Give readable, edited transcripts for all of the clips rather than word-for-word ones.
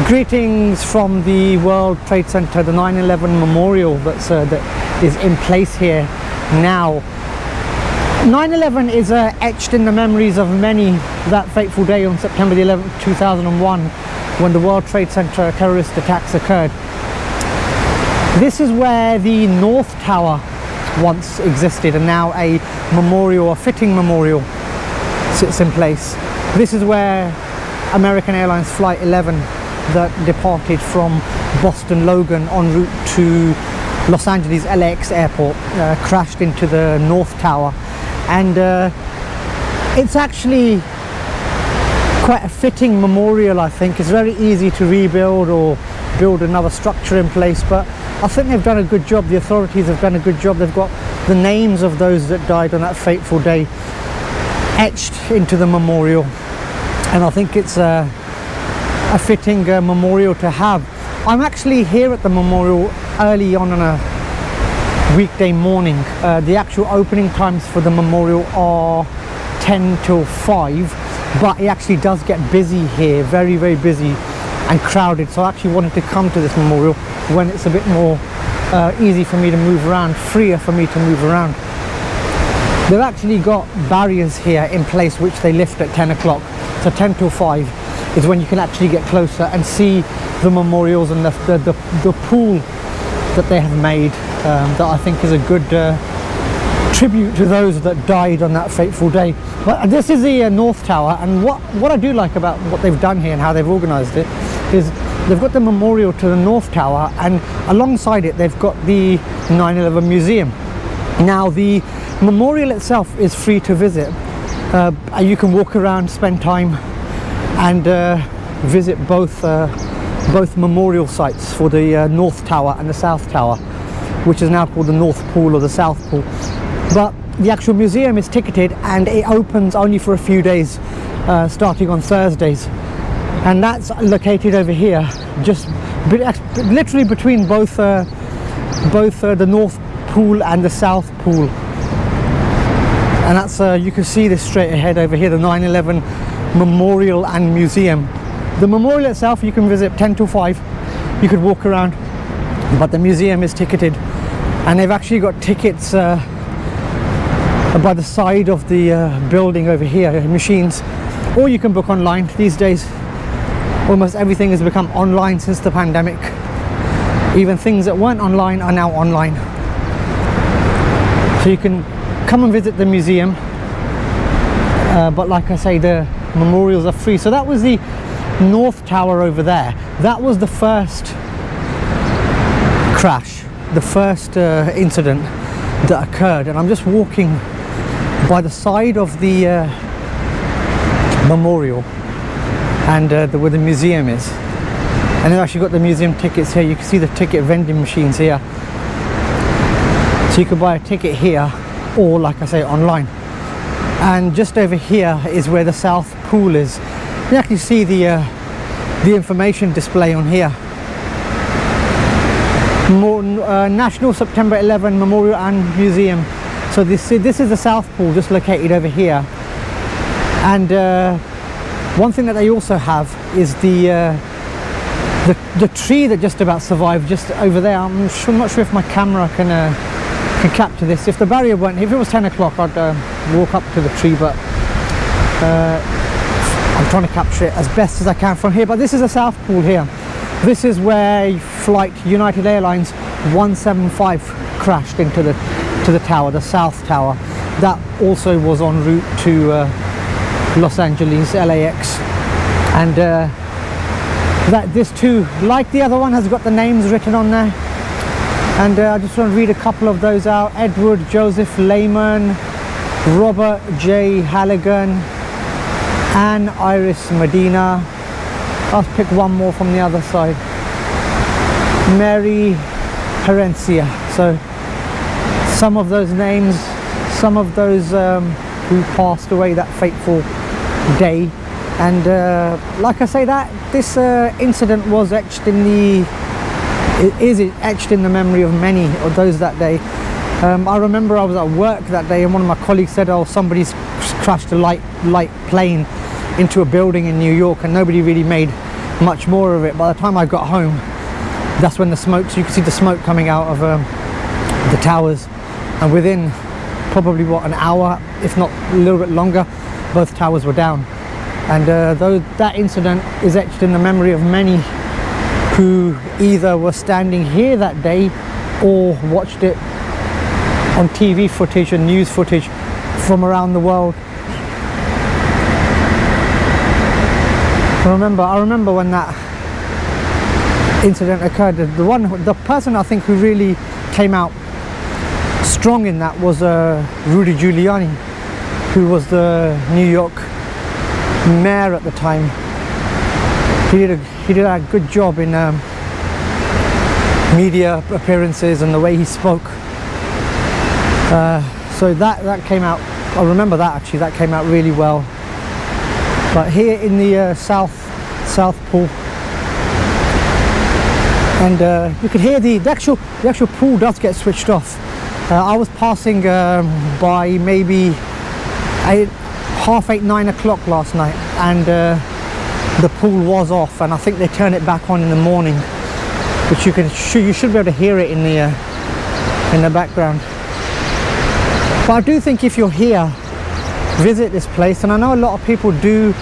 Greetings from the World Trade Center, the 9/11 memorial that is in place here now. 9/11 is etched in the memories of many that fateful day on September the 11th, 2001, when the World Trade Center terrorist attacks occurred. This is where the North Tower once existed, and now a memorial, a fitting memorial, sits in place. This is where American Airlines Flight 11 that departed from Boston Logan en route to Los Angeles LAX airport crashed into the North Tower, and it's actually quite a fitting memorial. I think it's very easy to rebuild or build another structure in place, but I think they've done a good job. The authorities have done a good job. They've got the names of those that died on that fateful day etched into the memorial, and I think it's a fitting memorial to have. I'm actually here at the memorial early on a weekday morning. The actual opening times for the memorial are 10 till 5, but it actually does get busy here, very, very busy and crowded. So I actually wanted to come to this memorial when it's a bit more easy for me to move around, freer for me to move around. They've actually got barriers here in place which they lift at 10 o'clock. So 10 till 5 is when you can actually get closer and see the memorials and the pool that they have made, that I think is a good tribute to those that died on that fateful day. But this is the North Tower, and what I do like about what they've done here and how they've organised it is they've got the memorial to the North Tower, and alongside it they've got the 9/11 museum. Now the memorial itself is free to visit. You can walk around, spend time, and visit both memorial sites for the North Tower and the South Tower, which is now called the North Pool or the South Pool. But the actual museum is ticketed, and it opens only for a few days, starting on Thursdays, and that's located over here, just literally between both the North Pool and the South Pool. And that's you can see this straight ahead over here, the 9/11 memorial and museum. The memorial itself you can visit 10 till 5. You could walk around, but the museum is ticketed, and they've actually got tickets by the side of the building over here, machines, or you can book online. These days almost everything has become online since the pandemic. Even things that weren't online are now online, so you can come and visit the museum, but like I say, the memorials are free. So that was the North Tower over there. That was the first crash, the first incident that occurred, and I'm just walking by the side of the memorial and where the museum is, and they've actually got the museum tickets here. You can see the ticket vending machines here, so you can buy a ticket here, or like I say, online. And just over here is where the South Pool is. You actually see the information display on here. National September 11 Memorial and Museum. So this is the South Pool, just located over here. And one thing that they also have is the tree that just about survived just over there. I'm not sure if my camera can capture this. If the barrier weren't, if it was 10 o'clock, I'd walk up to the tree, but I'm trying to capture it as best as I can from here. But this is a South Pool here. This is where flight United Airlines 175 crashed into the tower, the South Tower. That also was en route to Los Angeles LAX, and this too, like the other one, has got the names written on there. And I just want to read a couple of those out. Edward Joseph Lehman, Robert J. Halligan, Anne Iris Medina. I'll pick one more from the other side. Mary Herencia. So some of those names, some of those who passed away that fateful day. And like I say, that this incident was etched in the etched in the memory of many of those that day. I remember I was at work that day, and one of my colleagues said, oh, somebody's crashed a light plane into a building in New York, and nobody really made much more of it. By the time I got home, that's when the smoke, so you could see the smoke coming out of the towers, and within probably an hour, if not a little bit longer, both towers were down. And though that incident is etched in the memory of many who either were standing here that day or watched it on TV footage and news footage from around the world. I remember when that incident occurred. The person I think who really came out strong in that was Rudy Giuliani, who was the New York mayor at the time. He did a good job in media appearances and the way he spoke. So that came out. I remember that actually. That came out really well. But here in the South Pool, and you could hear the actual pool does get switched off. I was passing by maybe 8:30, 9 o'clock last night, and the pool was off, and I think they turn it back on in the morning, which you should be able to hear it in the background. But I do think if you're here, visit this place, and I know a lot of people do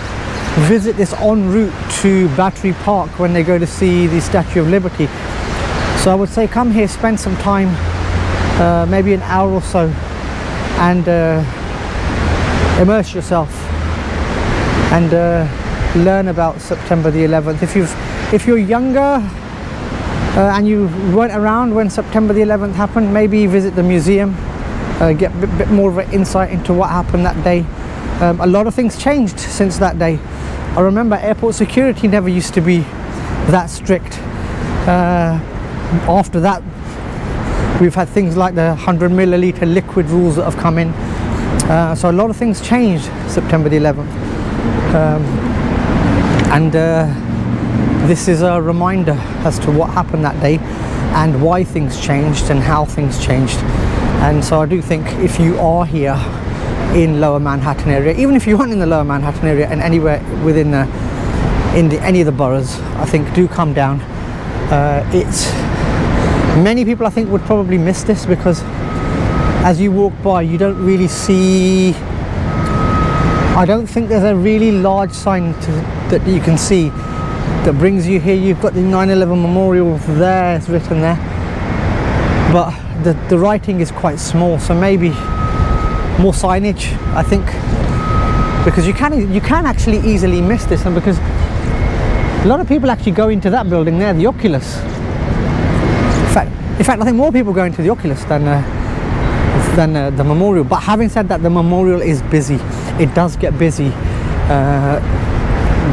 visit this en route to Battery Park when they go to see the Statue of Liberty. So I would say come here, spend some time, maybe an hour or so, and immerse yourself and learn about September the 11th. If you're younger and you weren't around when September the 11th happened, maybe visit the museum, get a bit more of an insight into what happened that day. A lot of things changed since that day. I remember airport security never used to be that strict. After that, we've had things like the 100 milliliter liquid rules that have come in. So a lot of things changed September the 11th. This is a reminder as to what happened that day and why things changed and how things changed. And so I do think if you are here in Lower Manhattan area, even if you aren't in the Lower Manhattan area and anywhere within any of the boroughs, I think do come down. Many people I think would probably miss this, because as you walk by you don't really see, I don't think there's a really large sign that you can see that brings you here. You've got the 9/11 memorial there, it's written there, but the writing is quite small, so maybe more signage, I think, because you can actually easily miss this. And because a lot of people actually go into that building there, the Oculus. In fact, I think more people go into the Oculus than the memorial. But having said that, the memorial is busy. It does get busy.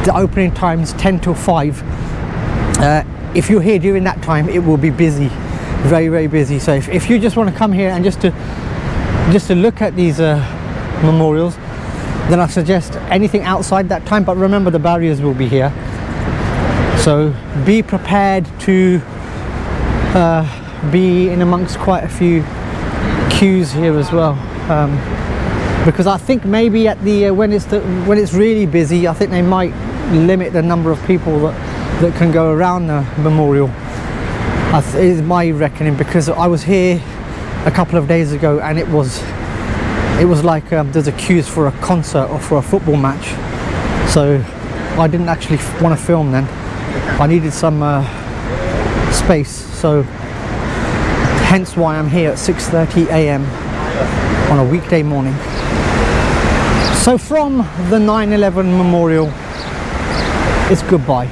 The opening time's 10 till 5. If you're here during that time, it will be busy, very, very busy. So if you just want to come here and just to look at these memorials, then I suggest anything outside that time. But remember, the barriers will be here, so be prepared to be in amongst quite a few queues here as well, because I think maybe at the when it's really busy, I think they might limit the number of people that can go around the memorial. Is my reckoning, because I was here a couple of days ago and it was like there's a queues for a concert or for a football match, so I didn't actually want to film then. I needed some space, so hence why I'm here at 6:30 a.m. on a weekday morning. So from the 9/11 memorial, it's goodbye.